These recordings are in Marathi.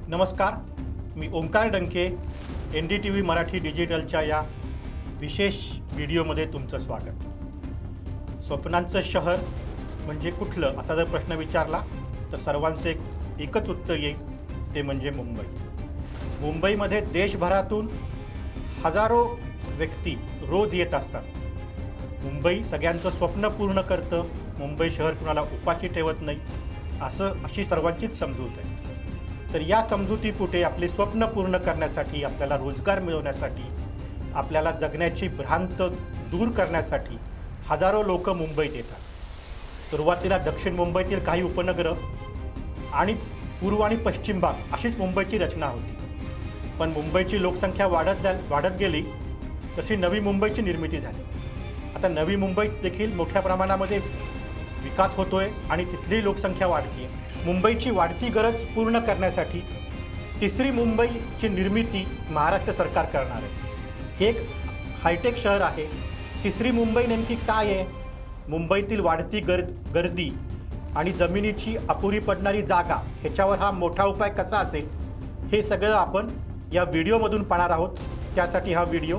नमस्कार, मी ओंकार डंके NDTV मराठी डिजिटलच्या या विशेष व्हिडिओमध्ये तुमचं स्वागत. स्वप्नांचं शहर म्हणजे कुठलं असा जर प्रश्न विचारला तर सर्वांचे एकच उत्तर येईल, ते म्हणजे मुंबई. मुंबईमध्ये देशभरातून हजारो व्यक्ती रोज येत असतात. मुंबई सगळ्यांचं स्वप्न पूर्ण करतं. मुंबई शहर कुणाला उपाशी ठेवत नाही, अशी सर्वांचीच समजूत आहे. तर या समजुतीपुढे आपले स्वप्न पूर्ण करण्यासाठी, आपल्याला रोजगार मिळवण्यासाठी, आपल्याला जगण्याची भ्रांत दूर करण्यासाठी हजारो लोक मुंबईत येतात. सुरुवातीला दक्षिण मुंबईतील काही उपनगरं आणि पूर्व आणि पश्चिम भाग अशीच मुंबईची रचना होती. पण मुंबईची लोकसंख्या वाढत गेली तशी नवी मुंबईची निर्मिती झाली. आता नवी मुंबईत देखील मोठ्या प्रमाणामध्ये विकास होतोय आणि तिथली लोकसंख्या वाढते आहे. मुंबईची वाढती गरज पूर्ण करण्यासाठी तिसरी मुंबईची निर्मिती महाराष्ट्र सरकार करणार आहे. हे एक हायटेक शहर आहे. तिसरी मुंबई नेमकी काय आहे? मुंबईतील वाढती गर्दी आणि जमिनीची अपुरी पडणारी जागा, ह्याच्यावर हा मोठा उपाय कसा असेल हे सगळं आपण या व्हिडिओमधून पाहणार आहोत. त्यासाठी हा व्हिडिओ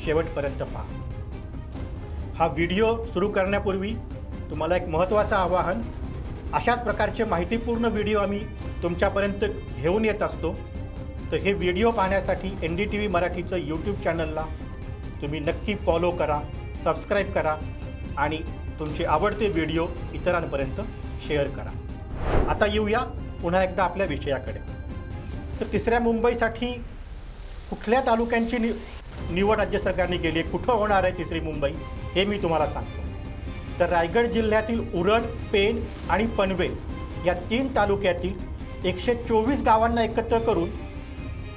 शेवटपर्यंत पहा. हा व्हिडिओ सुरू करण्यापूर्वी तुम्हाला एक महत्त्वाचं आवाहन, अशाच प्रकारचे माहितीपूर्ण व्हिडिओ आम्ही तुमच्यापर्यंत घेऊन येत असतो. तर हे व्हिडिओ पाहण्यासाठी NDTV मराठीचं यूट्यूब चॅनलला तुम्ही नक्की फॉलो करा, सबस्क्राईब करा आणि तुमचे आवडते व्हिडिओ इतरांपर्यंत शेअर करा. आता येऊया पुन्हा एकदा आपल्या विषयाकडे. तर तिसऱ्या मुंबईसाठी कुठल्या तालुक्यांची निवड राज्य सरकारने केली आहे, कुठं होणार आहे तिसरी मुंबई, हे मी तुम्हाला सांगतो. तर रायगड जिल्ह्यातील उरण, पेण आणि पनवेल या 3 तालुक्यातील 124 गावांना एकत्र करून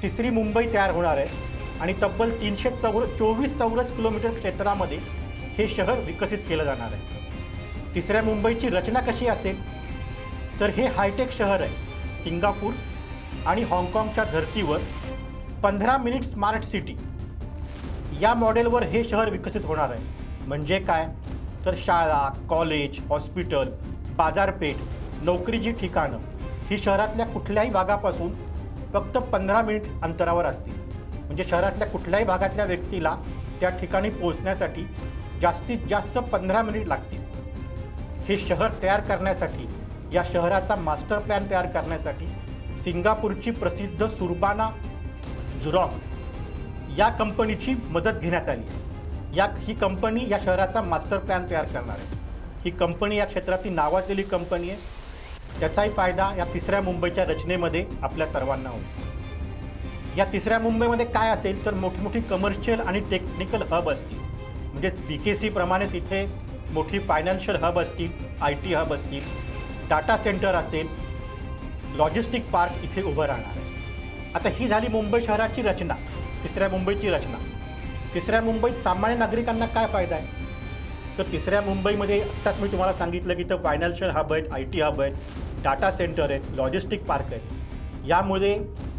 तिसरी मुंबई तयार होणार आहे आणि तब्बल 324 चौरस किलोमीटर क्षेत्रामध्ये हे शहर विकसित केलं जाणार आहे. तिसऱ्या मुंबईची रचना कशी असेल तर हे हायटेक शहर आहे. सिंगापूर आणि हाँगकाँगच्या धर्तीवर 15 मिनिट स्मार्ट सिटी या मॉडेलवर हे शहर विकसित होणार आहे. म्हणजे काय तर शाळा, कॉलेज, हॉस्पिटल, बाजारपेठ, नोकरीची ठिकाणं ही शहरातल्या कुठल्याही भागापासून फक्त 15 मिनिट अंतरावर असतील. म्हणजे शहरातल्या कुठल्याही भागातल्या व्यक्तीला त्या ठिकाणी पोहोचण्यासाठी जास्तीत जास्त 15 मिनिट लागतील. हे शहर तयार करण्यासाठी, या शहराचा मास्टर प्लॅन तयार करण्यासाठी सिंगापूरची प्रसिद्ध सुरबाना जुरॉंग या कंपनीची मदत घेण्यात आली. ही कंपनी या शहराचा मास्टर प्लॅन तयार करणार आहे. ही कंपनी या क्षेत्रातील नावाजलेली कंपनी आहे. त्याचाही फायदा या तिसऱ्या मुंबईच्या रचनेमध्ये आपल्या सर्वांना होईल. या तिसऱ्या मुंबईमध्ये काय असेल तर मोठी कमर्शियल आणि टेक्निकल हब असतील. म्हणजे BKC प्रमाणेच इथे मोठी फायनान्शियल हब असतील, IT हब असतील, डाटा सेंटर असेल, लॉजिस्टिक पार्क इथे उभं राहणार आहे. आता ही झाली मुंबई शहराची रचना, तिसऱ्या मुंबईची रचना. तिसऱ्या मुंबईत सामान्य नागरिकांना काय फायदा आहे तर तिसऱ्या मुंबईमध्ये आत्ताच मी तुम्हाला सांगितलं की इथं फायनान्शियल हब आहेत, IT हब आहेत, डाटा सेंटर आहेत, लॉजिस्टिक पार्क आहेत. यामुळे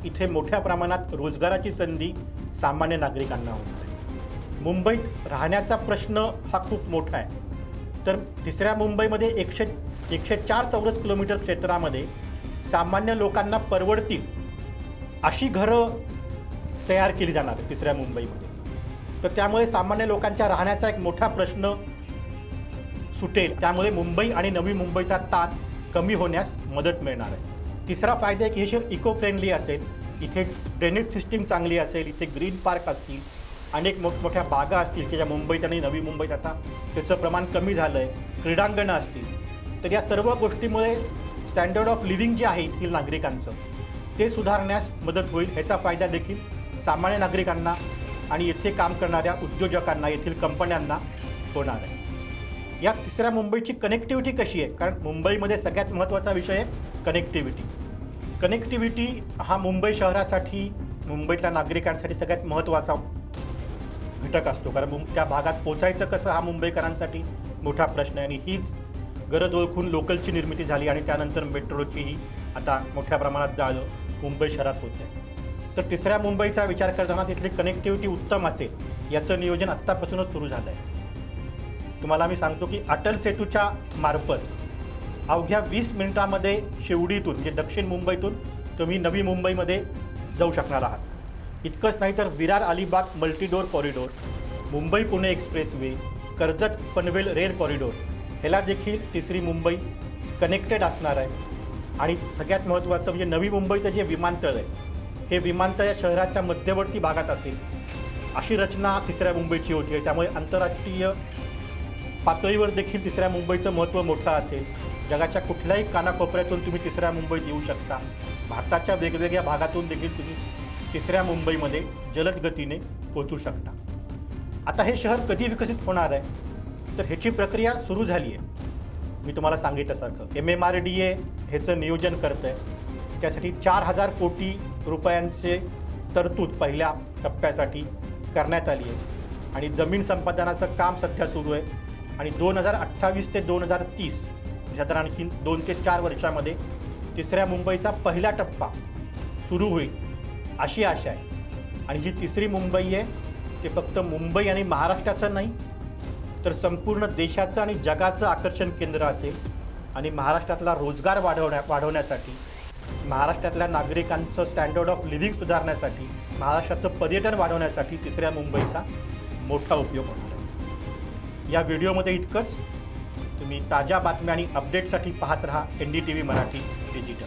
इथे मोठ्या प्रमाणात रोजगाराची संधी सामान्य नागरिकांना होणार आहे. मुंबईत राहण्याचा प्रश्न हा खूप मोठा आहे. तर तिसऱ्या मुंबईमध्ये 104 चौरस किलोमीटर क्षेत्रामध्ये सामान्य लोकांना परवडतील अशी घरं तयार केली जाणार आहे तिसऱ्या मुंबईमध्ये. तर त्यामुळे सामान्य लोकांच्या राहण्याचा एक मोठा प्रश्न सुटेल. त्यामुळे मुंबई आणि नवी मुंबईचा ताण कमी होण्यास मदत मिळणार आहे. तिसरा फायदा आहे की हे शहर इको फ्रेंडली असेल. इथे ड्रेनेज सिस्टीम चांगली असेल, इथे ग्रीन पार्क असतील, अनेक मोठमोठ्या बागा असतील की ज्या मुंबईत आणि नवी मुंबईत आता त्याचं प्रमाण कमी झालं आहे, क्रीडांगणं असतील. तर या सर्व गोष्टीमुळे स्टँडर्ड ऑफ लिव्हिंग जे आहे येथील नागरिकांचं ते सुधारण्यास मदत होईल. ह्याचा फायदा देखील सामान्य नागरिकांना आणि येथे काम करणाऱ्या उद्योजकांना, येथील कंपन्यांना होणार आहे. या तिसऱ्या मुंबईची कनेक्टिव्हिटी कशी आहे? कारण मुंबईमध्ये सगळ्यात महत्त्वाचा विषय आहे कनेक्टिव्हिटी. कनेक्टिव्हिटी हा मुंबई शहरासाठी, मुंबईतल्या नागरिकांसाठी सगळ्यात महत्त्वाचा घटक असतो. कारण त्या भागात पोचायचं कसं हा मुंबईकरांसाठी मोठा प्रश्न आहे. आणि हीच गरज ओळखून लोकलची निर्मिती झाली आणि त्यानंतर मेट्रोचीही आता मोठ्या प्रमाणात जाळं मुंबई शहरात होत आहे. तर तिसऱ्या मुंबईचा विचार करताना तिथली कनेक्टिव्हिटी उत्तम असेल याचं नियोजन आत्तापासूनच सुरू झालं आहे. तुम्हाला मी सांगतो की अटल सेतूच्या मार्फत अवघ्या 20 मिनिटांमध्ये शिवडीतून, म्हणजे दक्षिण मुंबईतून तुम्ही नवी मुंबईमध्ये जाऊ शकणार आहात. इतकंच नाही तर Virar Alibag multimodal corridor, Mumbai Pune expressway, Karjat Panvel rail corridor ह्याला देखील तिसरी मुंबई कनेक्टेड असणार आहे. आणि सगळ्यात महत्त्वाचं म्हणजे नवी मुंबईचं जे विमानतळ आहे हे विमानतळ या शहराच्या मध्यवर्ती भागात असेल अशी रचना तिसऱ्या मुंबईची होती आहे. त्यामुळे आंतरराष्ट्रीय पातळीवर देखील तिसऱ्या मुंबईचं महत्त्व मोठं असेल. जगाच्या कुठल्याही कानाकोपऱ्यातून तुम्ही तिसऱ्या मुंबईत येऊ शकता. भारताच्या वेगवेगळ्या भागातून देखील तुम्ही तिसऱ्या मुंबईमध्ये जलद गतीने पोहोचू शकता. आता हे शहर कधी विकसित होणार आहे तर ह्याची प्रक्रिया सुरू झाली आहे. मी तुम्हाला सांगितल्यासारखं MMRDA ह्याचं नियोजन करतं आहे. त्यासाठी 4,000 कोटी रुपयांचे तरतूद पहिल्या टप्प्यासाठी करण्यात आली आहे आणि जमीन संपादनाचं काम सध्या सुरू आहे. आणि 2028 ते 2030 म्हणजे आणखी 2 ते 4 वर्षामध्ये तिसऱ्या मुंबईचा पहिला टप्पा सुरू होईल अशी आशा आहे. आणि जी तिसरी मुंबई आहे ते फक्त मुंबई आणि महाराष्ट्राचं नाही तर संपूर्ण देशाचं आणि जगाचं आकर्षण केंद्र असेल. आणि महाराष्ट्रातला रोजगार वाढवण्यासाठी, महाराष्ट्रातल्या नागरिकांचं स्टँडर्ड ऑफ लिव्हिंग सुधारण्यासाठी, महाराष्ट्राचं पर्यटन वाढवण्यासाठी तिसऱ्या मुंबईचा मोठा उपयोग होणार आहे. या व्हिडिओमध्ये इतकंच. तुम्ही ताज्या बातम्या आणि अपडेटसाठी पाहत रहा NDTV मराठी डिजिटल.